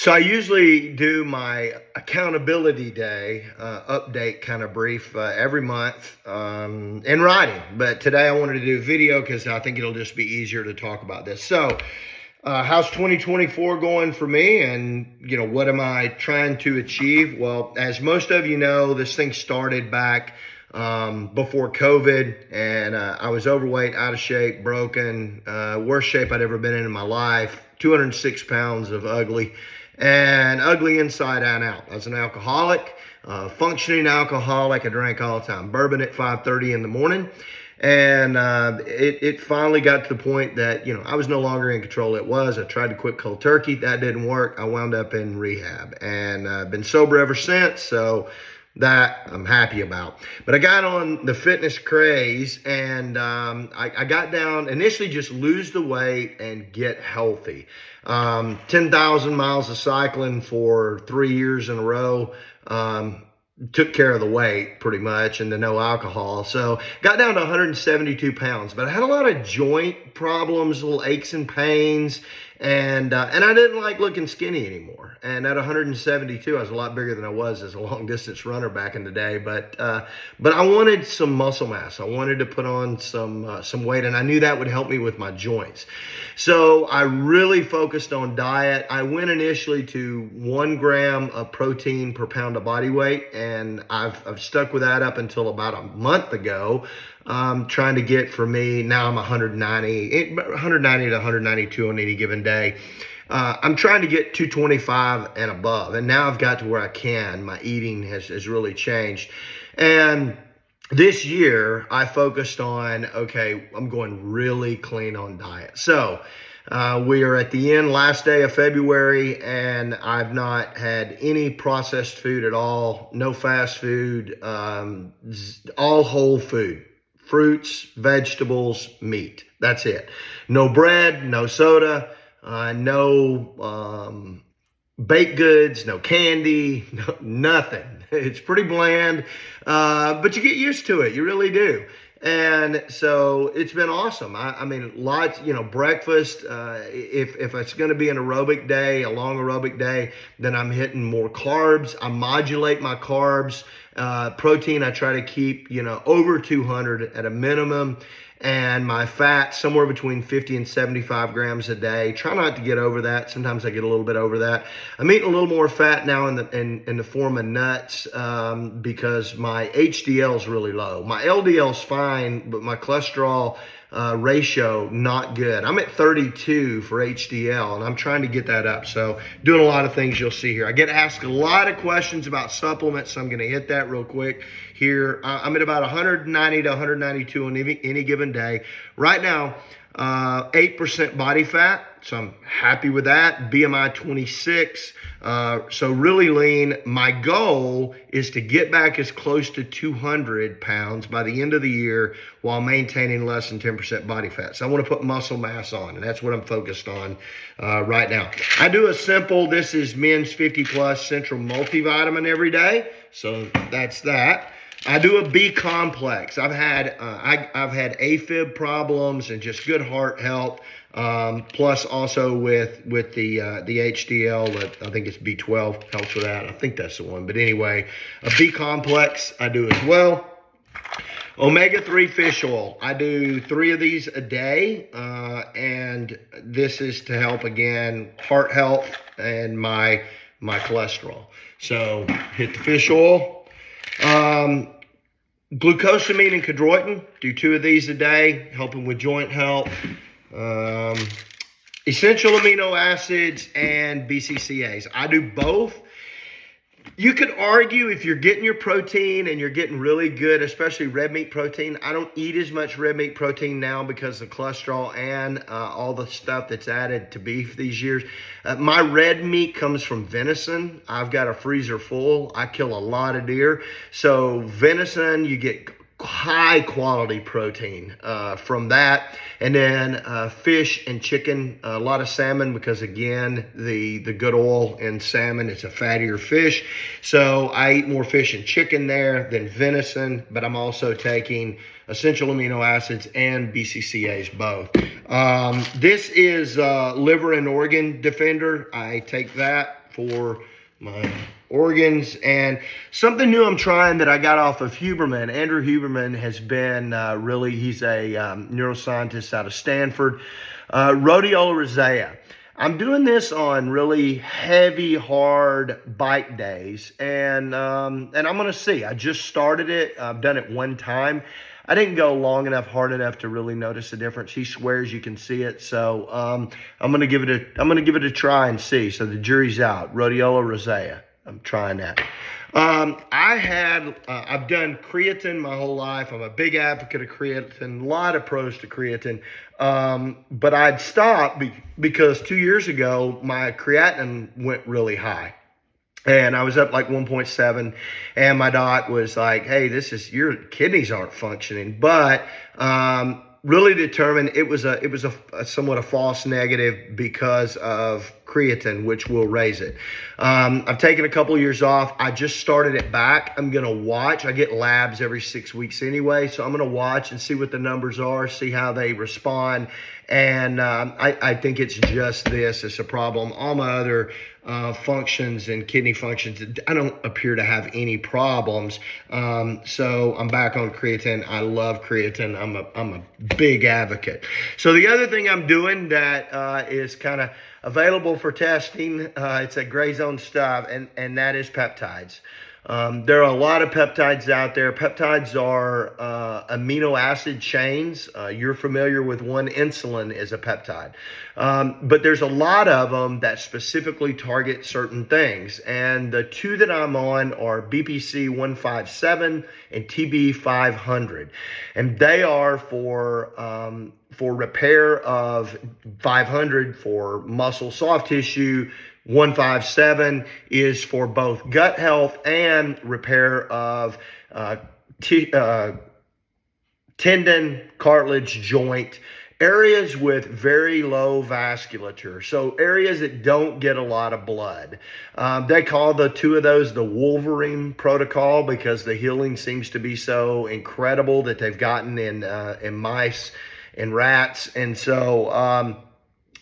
So I usually do my accountability day update kind of brief every month in writing. But today I wanted to do video because I think it'll just be easier to talk about this. So how's 2024 going for me? And, what am I trying to achieve? Well, as most of you know, this thing started back before COVID, and I was overweight, out of shape, broken, worst shape I'd ever been in my life, 206 pounds of ugly, and ugly inside and out. I was an alcoholic, functioning alcoholic. I drank all the time, bourbon at 5:30 in the morning. And it finally got to the point that, I was no longer in control. I tried to quit cold turkey. That didn't work. I wound up in rehab and I've been sober ever since. So that I'm happy about. But I got on the fitness craze and I got down, initially just lose the weight and get healthy. 10,000 miles of cycling for 3 years in a row. Took care of the weight pretty much and the no alcohol. So got down to 172 pounds, but I had a lot of joint problems, little aches and pains. And I didn't like looking skinny anymore. And at 172, I was a lot bigger than I was as a long distance runner back in the day. But I wanted some muscle mass. I wanted to put on some weight, and I knew that would help me with my joints. So I really focused on diet. I went initially to 1 gram of protein per pound of body weight, and I've stuck with that up until about a month ago. Trying to get, for me, now I'm 190 to 192 on any given day. I'm trying to get 225 and above. And now I've got to where I can. My eating has really changed. And this year I focused on, okay, I'm going really clean on diet. So we are at the last day of February, and I've not had any processed food at all. No fast food, all whole food. Fruits, vegetables, meat. That's it. No bread, no soda, no baked goods, no candy, nothing. It's pretty bland, but you get used to it. You really do. And so it's been awesome. I mean, lots, breakfast. If it's going to be an aerobic day, a long aerobic day, then I'm hitting more carbs. I modulate my carbs. Protein, I try to keep, over 200 at a minimum. And my fat, somewhere between 50 and 75 grams a day. Try not to get over that. Sometimes I get a little bit over that. I'm eating a little more fat now in the form of nuts because my HDL is really low. My LDL is fine, but my cholesterol ratio not good. I'm at 32 for HDL, and I'm trying to get that up. So doing a lot of things you'll see here. I get asked a lot of questions about supplements, so I'm going to hit that real quick here. I'm at about 190 to 192 on any given day. Right now, 8% body fat, so I'm happy with that. BMI 26, so really lean. My goal is to get back as close to 200 pounds by the end of the year while maintaining less than 10% body fat. So I want to put muscle mass on, and that's what I'm focused on right now. I do this is Men's 50 Plus Central Multivitamin every day, so that's that. I do a B complex. I've had AFib problems and just good heart health. Plus also with the HDL, I think it's B12 helps with that. I think that's the one. But anyway, a B complex I do as well. Omega-3 fish oil. I do 3 of these a day, and this is to help, again, heart health and my cholesterol. So hit the fish oil. Glucosamine and chondroitin, do 2 of these a day, helping with joint health. Essential amino acids and BCCAs. I do both. You could argue if you're getting your protein and you're getting really good, especially red meat protein. I don't eat as much red meat protein now because of cholesterol and all the stuff that's added to beef these years. My red meat comes from venison. I've got a freezer full. I kill a lot of deer. So venison, you get high quality protein from that. And then fish and chicken, a lot of salmon, because again, the good oil in salmon, it's a fattier fish. So I eat more fish and chicken there than venison, but I'm also taking essential amino acids, and BCCAs both. This is liver and organ defender. I take that for my organs. And something new I'm trying that I got off of Huberman. Andrew Huberman has been he's a neuroscientist out of Stanford. Rhodiola rosea. I'm doing this on really heavy, hard bike days, and I'm going to see. I just started it. I've done it one time. I didn't go long enough, hard enough to really notice the difference. He swears you can see it, so I'm going to give it a try and see. So the jury's out. Rhodiola rosea. I'm trying that. I've done creatine my whole life. I'm a big advocate of creatine, a lot of pros to creatine. But I'd stopped because 2 years ago, my creatinine went really high. And I was up like 1.7, and my doc was like, hey, your kidneys aren't functioning. But really determined it was a somewhat a false negative because of creatine, which will raise it. I've taken a couple of years off. I just started it back. I'm going to watch. I get labs every 6 weeks anyway, so I'm going to watch and see what the numbers are, see how they respond. And I think it's just this. It's a problem. All my other functions and kidney functions, I don't appear to have any problems. So I'm back on creatine. I love creatine. I'm a big advocate. So the other thing I'm doing that is kind of available for testing, it's a gray zone stuff, and that is peptides. There are a lot of peptides out there. Peptides are amino acid chains. You're familiar with one. Insulin is a peptide. But there's a lot of them that specifically target certain things. And the two that I'm on are BPC 157 and TB 500. And they are for repair of 500 for muscle soft tissue. 157 is for both gut health and repair of tendon, cartilage, joint, areas with very low vasculature. So areas that don't get a lot of blood. They call the two of those the Wolverine protocol because the healing seems to be so incredible that they've gotten in mice and rats. And so,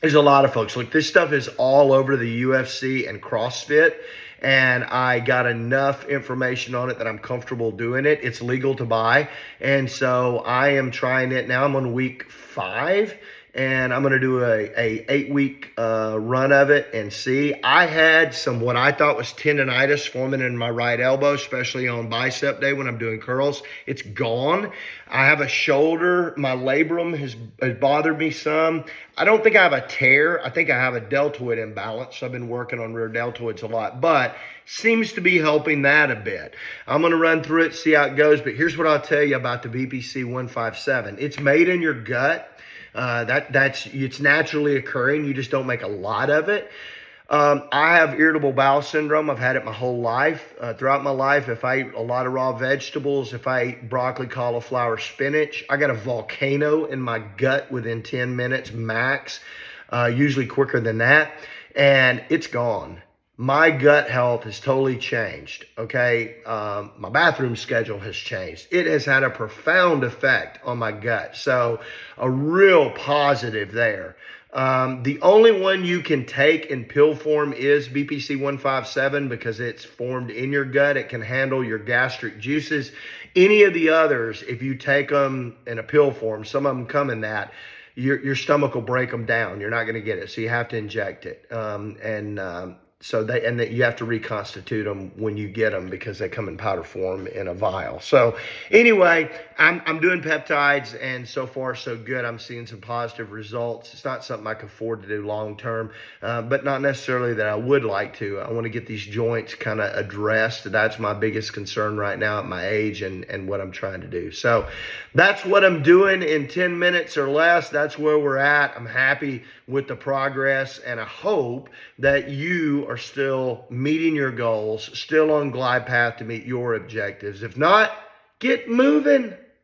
there's a lot of folks. Look, this stuff is all over the UFC and CrossFit, and I got enough information on it that I'm comfortable doing it. It's legal to buy, and so I am trying it now. I'm on week 5, and I'm going to do a 8-week run of it and see. I had some what I thought was tendonitis forming in my right elbow, especially on bicep day when I'm doing curls. It's gone. I have a shoulder. My labrum has bothered me some. I don't think I have a tear. I think I have a deltoid imbalance. I've been working on rear deltoids a lot, but seems to be helping that a bit. I'm going to run through it, see how it goes. But here's what I'll tell you about the BPC 157. It's made in your gut. It's naturally occurring. You just don't make a lot of it. I have irritable bowel syndrome. I've had it my whole life. Throughout my life, if I eat a lot of raw vegetables, if I eat broccoli, cauliflower, spinach, I got a volcano in my gut within 10 minutes max, usually quicker than that, and it's gone. My gut health has totally changed, okay? My bathroom schedule has changed. It has had a profound effect on my gut, so a real positive there. The only one you can take in pill form is BPC 157 because it's formed in your gut. It can handle your gastric juices. Any of the others, if you take them in a pill form, some of them come in that, your stomach will break them down. You're not going to get it, so you have to inject it. You have to reconstitute them when you get them because they come in powder form in a vial. So anyway, I'm doing peptides, and so far so good. I'm seeing some positive results. It's not something I can afford to do long term, but not necessarily that I would like to. I want to get these joints kind of addressed. That's my biggest concern right now at my age and what I'm trying to do. So that's what I'm doing in 10 minutes or less. That's where we're at. I'm happy with the progress, and I hope that you are still meeting your goals, still on glide path to meet your objectives. If not, get moving.